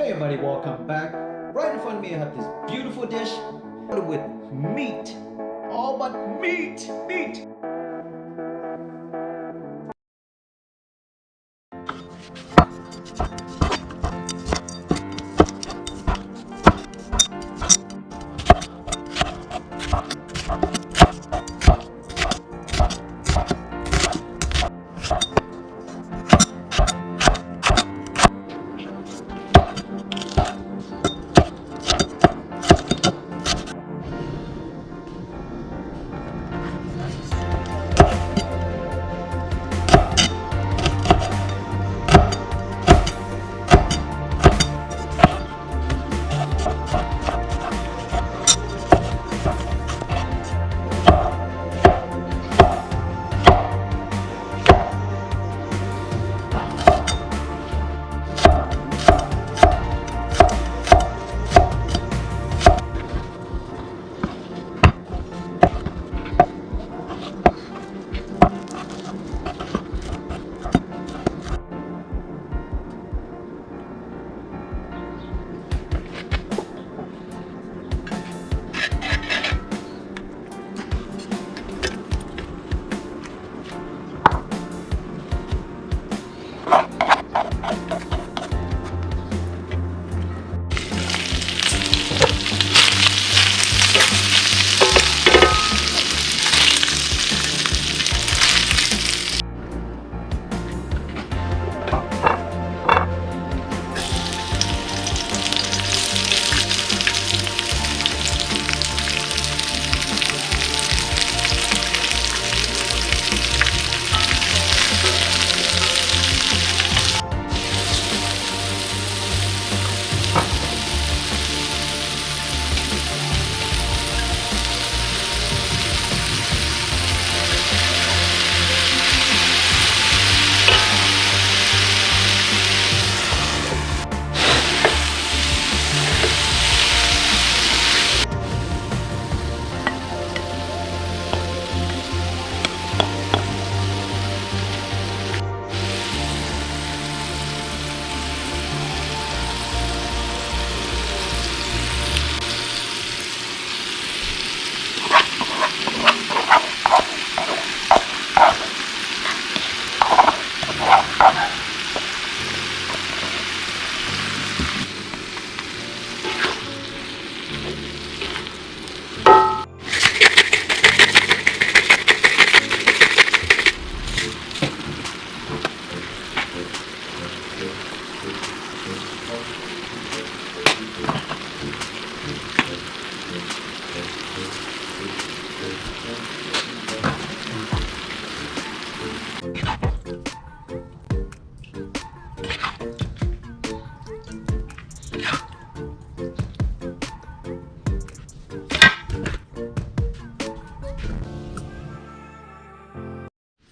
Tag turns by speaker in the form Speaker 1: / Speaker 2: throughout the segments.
Speaker 1: Hey everybody, welcome back. Right in front of me I have this beautiful dish with meat. All but meat.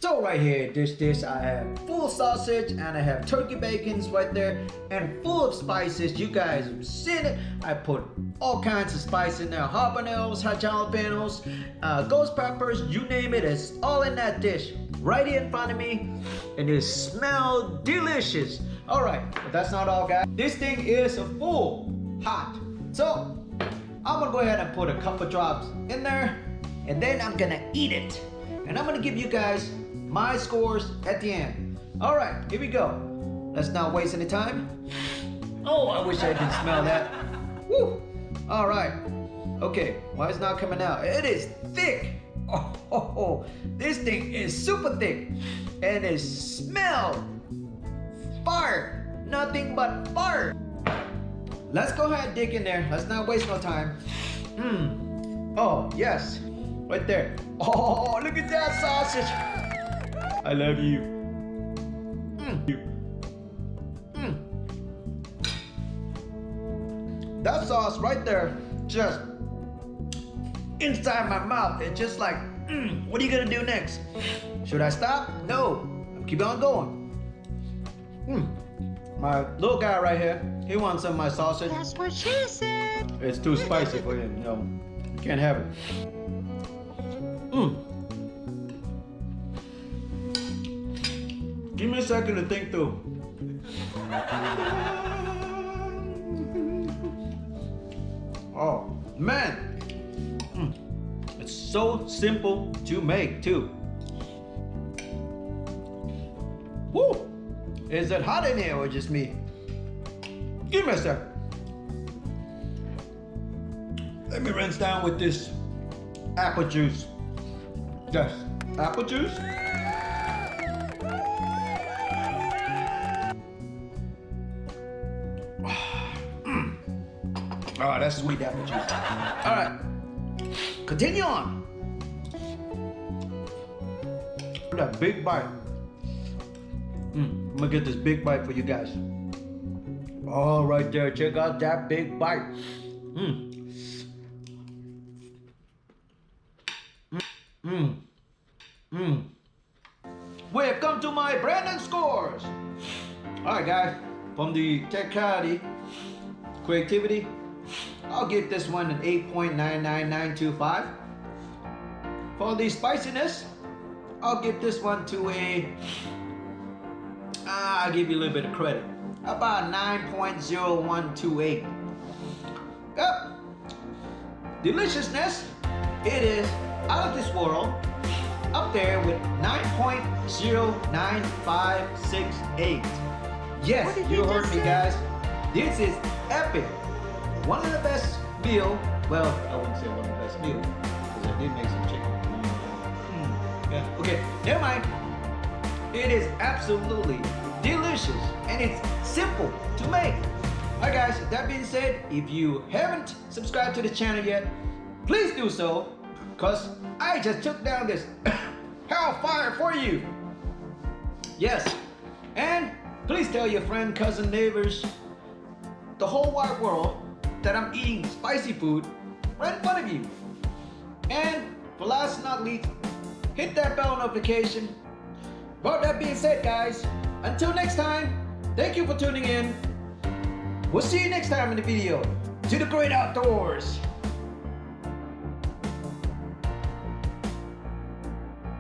Speaker 1: So right here, this dish I have full sausage and I have turkey bacons right there and full of spices. You guys have seen it. I put all kinds of spice in there. Habaneros, jalapenos, ghost peppers, you name it. It's all in that dish right here in front of me. And it smells delicious. All right, but that's not all, guys. This thing is full hot. So I'm gonna go ahead and put a couple drops in there and then I'm gonna eat it. And I'm gonna give you guys my scores at the end. All right, here we go. Let's not waste any time. Oh, I wish I didn't smell that. Woo! All right. Okay, why is it not coming out? It is thick. Oh, this thing is super thick. And it smells fire. Nothing but fire. Let's go ahead and dig in there. Let's not waste no time. Oh, yes. Right there. Oh, look at that sausage. I love you. That sauce right there, just inside my mouth. It's just like, what are you gonna do next? Should I stop? No, keep on going. My little guy right here, he wants some of my sausage.
Speaker 2: That's what she said.
Speaker 1: It's too spicy for him. No, you can't have it. Give me a second to think through. Oh man, it's so simple to make too. Woo! Is it hot in here or just me? Give me a sec. Let me rinse down with this apple juice. Yes, apple juice. Oh, that's sweet apple juice. All right, continue on. That big bite. I'm gonna get this big bite for you guys. All right there, check out that big bite. We have come to my Brandon scores. All right, guys, from the technicality, creativity, I'll give this one an 8.99925. For the spiciness, I'll give this one to a, I'll give you a little bit of credit, about 9.0128. Yep. Deliciousness, it is out of this world, up there with 9.09568. Yes, you heard me, guys. This is epic. One of the best meal. Well, I wouldn't say one of the best meal because I did make some chicken. Yeah. Okay, never mind. It is absolutely delicious and it's simple to make. Alright, guys. That being said, if you haven't subscribed to the channel yet, please do so, because I just took down this hellfire for you. Yes, and please tell your friend, cousin, neighbors, the whole wide world that I'm eating spicy food right in front of you. And for last but not least, hit that bell notification. But that being said, guys, until next time, thank you for tuning in. We'll see you next time in the video. To the great outdoors.